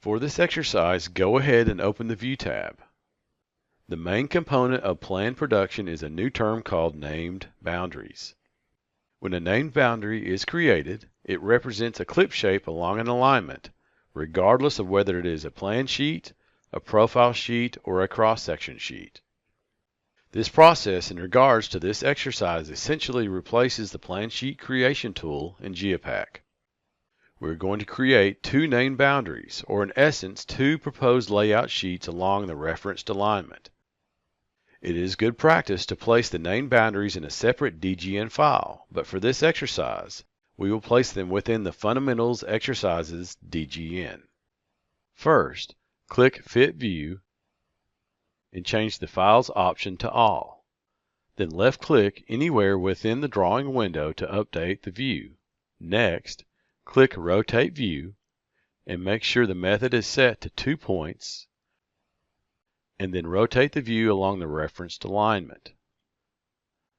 For this exercise, go ahead and open the View tab. The main component of plan production is a new term called named boundaries. When a named boundary is created, it represents a clip shape along an alignment, regardless of whether it is a plan sheet, a profile sheet, or a cross-section sheet. This process in regards to this exercise essentially replaces the plan sheet creation tool in GeoPack. We're going to create two named boundaries, or in essence, two proposed layout sheets along the referenced alignment. It is good practice to place the named boundaries in a separate DGN file, but for this exercise, we will place them within the Fundamentals Exercises DGN. First, click Fit View and change the Files option to All. Then left-click anywhere within the drawing window to update the view. Next, click Rotate View and make sure the method is set to 2 points, and then rotate the view along the referenced alignment.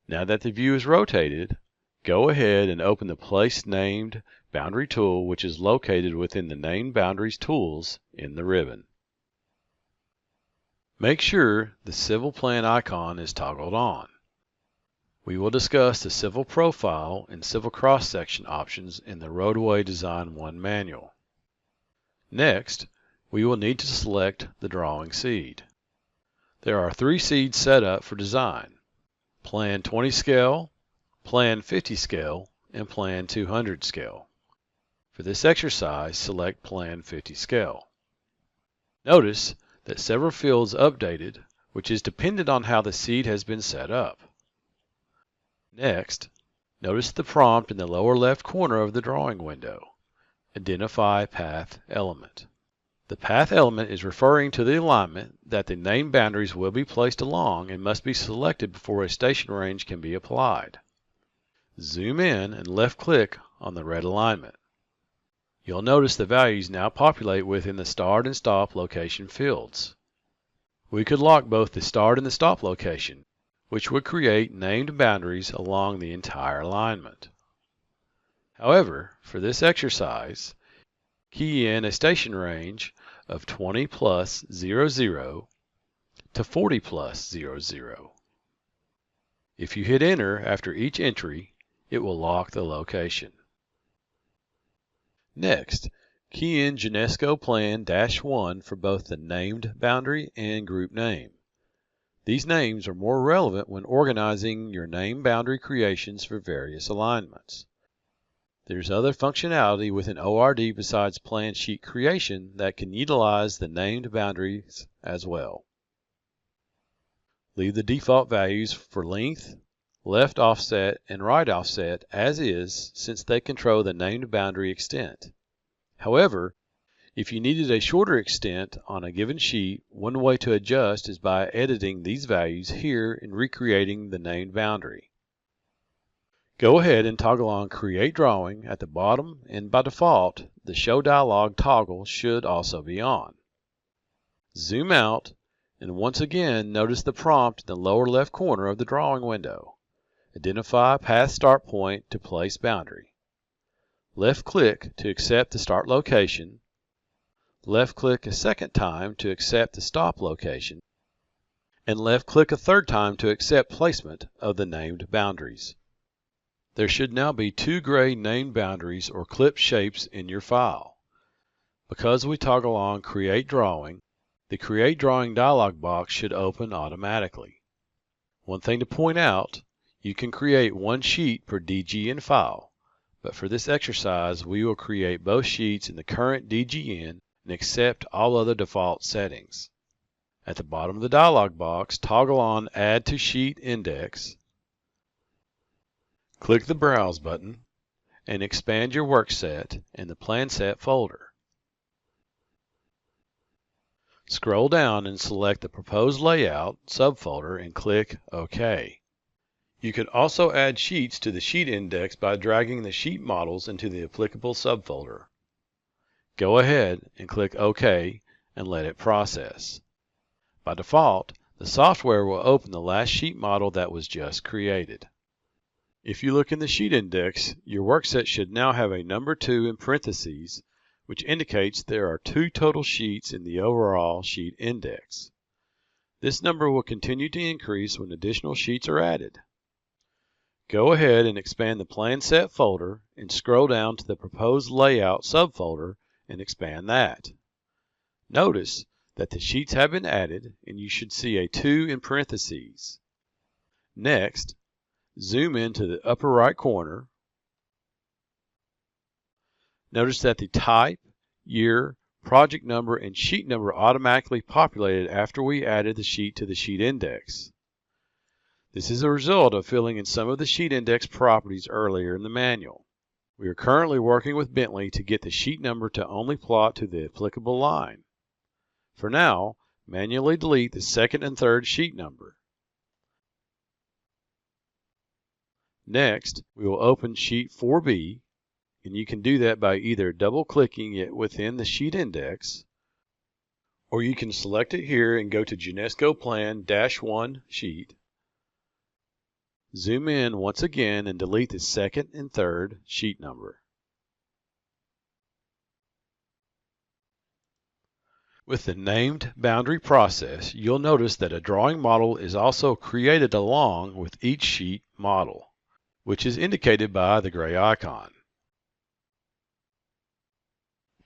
Now that the view is rotated, go ahead and open the Place Named Boundary tool, which is located within the Named Boundaries tools in the ribbon. Make sure the Civil Plan icon is toggled on. We will discuss the Civil Profile and Civil Cross-Section options in the Roadway Design 1 manual. Next, we will need to select the drawing seed. There are 3 seeds set up for design: Plan 20 scale, Plan 50 scale, and Plan 200 scale. For this exercise, select Plan 50 scale. Notice that several fields updated, which is dependent on how the seed has been set up. Next, notice the prompt in the lower left corner of the drawing window. Identify path element. The path element is referring to the alignment that the named boundaries will be placed along and must be selected before a station range can be applied. Zoom in and left-click on the red alignment. You'll notice the values now populate within the start and stop location fields. We could lock both the start and the stop location, which would create named boundaries along the entire alignment. However, for this exercise, key in a station range of 20 plus 00 to 40 plus 00. If you hit enter after each entry, it will lock the location. Next, key in UNESCO Plan -1 for both the named boundary and group name. These names are more relevant when organizing your named boundary creations for various alignments. There's other functionality within ORD besides plan sheet creation that can utilize the named boundaries as well. Leave the default values for length, left offset, and right offset as is, since they control the named boundary extent. However, if you needed a shorter extent on a given sheet, one way to adjust is by editing these values here and recreating the named boundary. Go ahead and toggle on Create Drawing at the bottom, and by default, the Show Dialog toggle should also be on. Zoom out, and once again notice the prompt in the lower left corner of the drawing window. Identify path start point to place boundary. Left-click to accept the start location. Left-click a second time to accept the stop location. And left-click a third time to accept placement of the named boundaries. There should now be 2 gray named boundaries or clip shapes in your file. Because we toggle on Create Drawing, the Create Drawing dialog box should open automatically. One thing to point out, you can create 1 sheet per DGN file, but for this exercise we will create both sheets in the current DGN and accept all other default settings. At the bottom of the dialog box, toggle on Add to Sheet Index. Click the Browse button and expand your work set in the Plan Set folder. Scroll down and select the Proposed Layout subfolder and click OK. You could also add sheets to the sheet index by dragging the sheet models into the applicable subfolder. Go ahead and click OK and let it process. By default, the software will open the last sheet model that was just created. If you look in the sheet index, your work set should now have a number 2 in parentheses, which indicates there are 2 total sheets in the overall sheet index. This number will continue to increase when additional sheets are added. Go ahead and expand the Plan Set folder and scroll down to the Proposed Layout subfolder and expand that. Notice that the sheets have been added and you should see a 2 in parentheses. Next, zoom into the upper right corner. Notice that the type, year, project number, and sheet number automatically populated after we added the sheet to the sheet index. This is a result of filling in some of the sheet index properties earlier in the manual. We are currently working with Bentley to get the sheet number to only plot to the applicable line. For now, manually delete the second and third sheet number. Next, we will open sheet 4B, and you can do that by either double-clicking it within the sheet index, or you can select it here and go to UNESCO Plan -1 sheet. Zoom in once again and delete the second and third sheet number. With the named boundary process, you'll notice that a drawing model is also created along with each sheet model, which is indicated by the gray icon.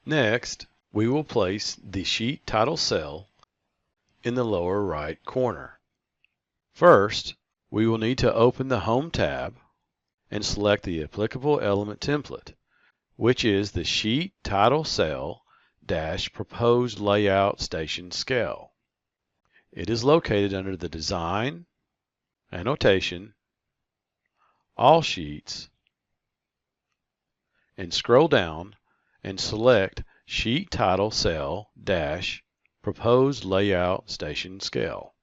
Next, we will place the sheet title cell in the lower right corner. First, we will need to open the Home tab and select the applicable element template, which is the Sheet Title Cell - Proposed Layout Station Scale. It is located under the Design, Annotation, All Sheets, and scroll down and select Sheet Title Cell - Proposed Layout Station Scale.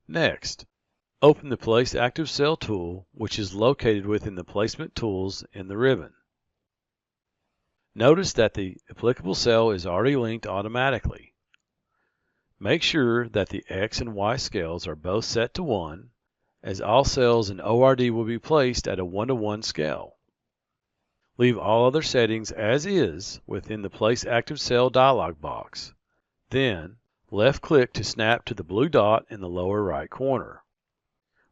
Next, open the Place Active Cell tool, which is located within the Placement Tools in the ribbon. Notice that the applicable cell is already linked automatically. Make sure that the X and Y scales are both set to 1, as all cells in ORD will be placed at a 1-to-1 scale. Leave all other settings as is within the Place Active Cell dialog box. Then, left-click to snap to the blue dot in the lower right corner.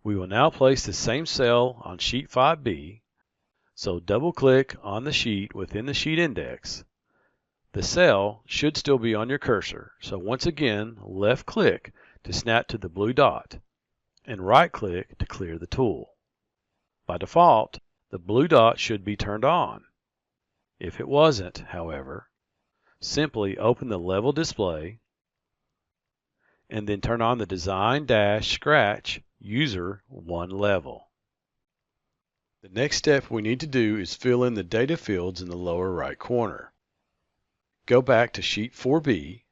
We will now place the same cell on sheet 5B, so double-click on the sheet within the sheet index. The cell should still be on your cursor, so once again, left-click to snap to the blue dot, and right-click to clear the tool. By default, the blue dot should be turned on. If it wasn't, however, simply open the level display and then turn on the Design-Scratch User 1 level. The next step we need to do is fill in the data fields in the lower right corner. Go back to sheet 4B,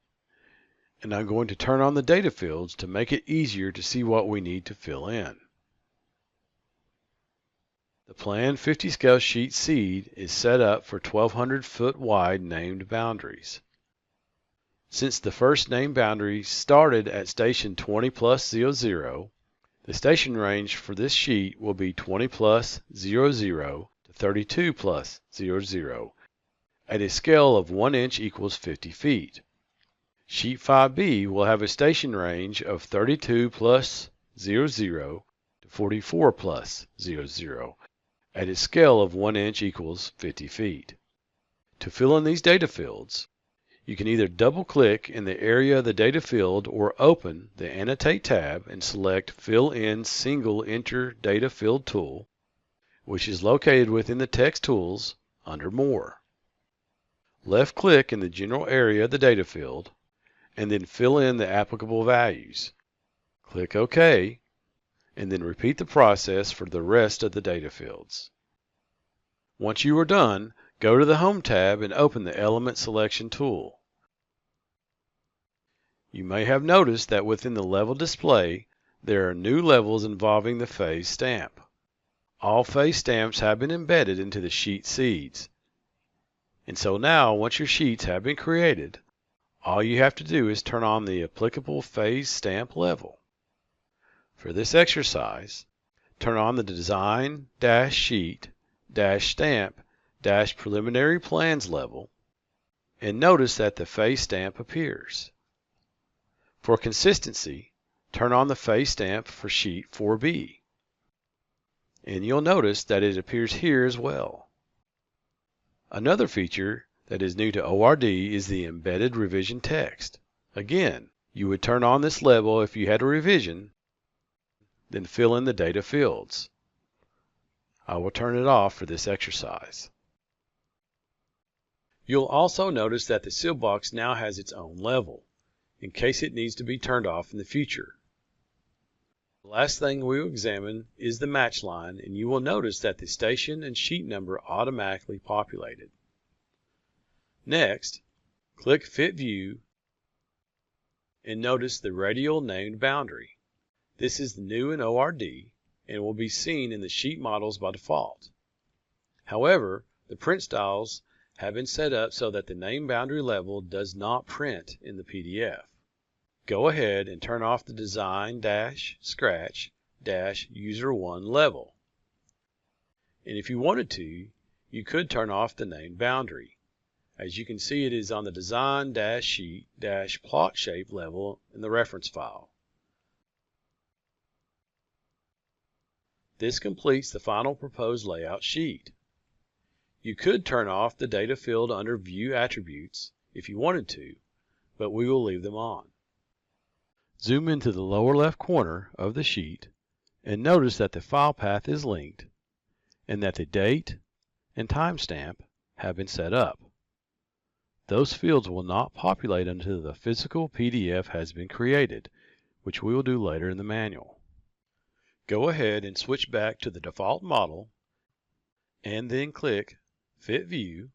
and I'm going to turn on the data fields to make it easier to see what we need to fill in. The Plan 50 scale sheet seed is set up for 1,200 foot wide named boundaries. Since the first named boundary started at station 20 plus 00, the station range for this sheet will be 20 plus 00 to 32 plus 00 at a scale of 1 inch equals 50 feet. Sheet 5B will have a station range of 32 plus 00 to 44 plus 00 at a scale of 1 inch equals 50 feet. To fill in these data fields, you can either double-click in the area of the data field or open the Annotate tab and select Fill in Single Enter Data Field tool, which is located within the Text Tools under More. Left-click in the general area of the data field and then fill in the applicable values. Click OK, and then repeat the process for the rest of the data fields. Once you are done, go to the Home tab and open the Element Selection tool. You may have noticed that within the level display, there are new levels involving the phase stamp. All phase stamps have been embedded into the sheet seeds. And so now, once your sheets have been created, all you have to do is turn on the applicable phase stamp level. For this exercise, turn on the Design-Sheet-Stamp Preliminary Plans level, and notice that the face stamp appears. For consistency, turn on the face stamp for sheet 4B, and you'll notice that it appears here as well. Another feature that is new to ORD is the embedded revision text. Again, you would turn on this level if you had a revision, then fill in the data fields. I will turn it off for this exercise. You'll also notice that the seal box now has its own level, in case it needs to be turned off in the future. The last thing we will examine is the match line, and you will notice that the station and sheet number automatically populated. Next, click Fit View and notice the radial named boundary. This is new in ORD and will be seen in the sheet models by default. However, the print styles have been set up so that the name boundary level does not print in the PDF. Go ahead and turn off the Design-Scratch-User1 level. And if you wanted to, you could turn off the named boundary. As you can see, it is on the Design-Sheet-Plot Shape level in the reference file. This completes the final proposed layout sheet. You could turn off the data field under View Attributes if you wanted to, but we will leave them on. Zoom into the lower left corner of the sheet and notice that the file path is linked and that the date and timestamp have been set up. Those fields will not populate until the physical PDF has been created, which we will do later in the manual. Go ahead and switch back to the default model and then click Fit View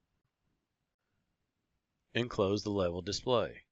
and close the level display.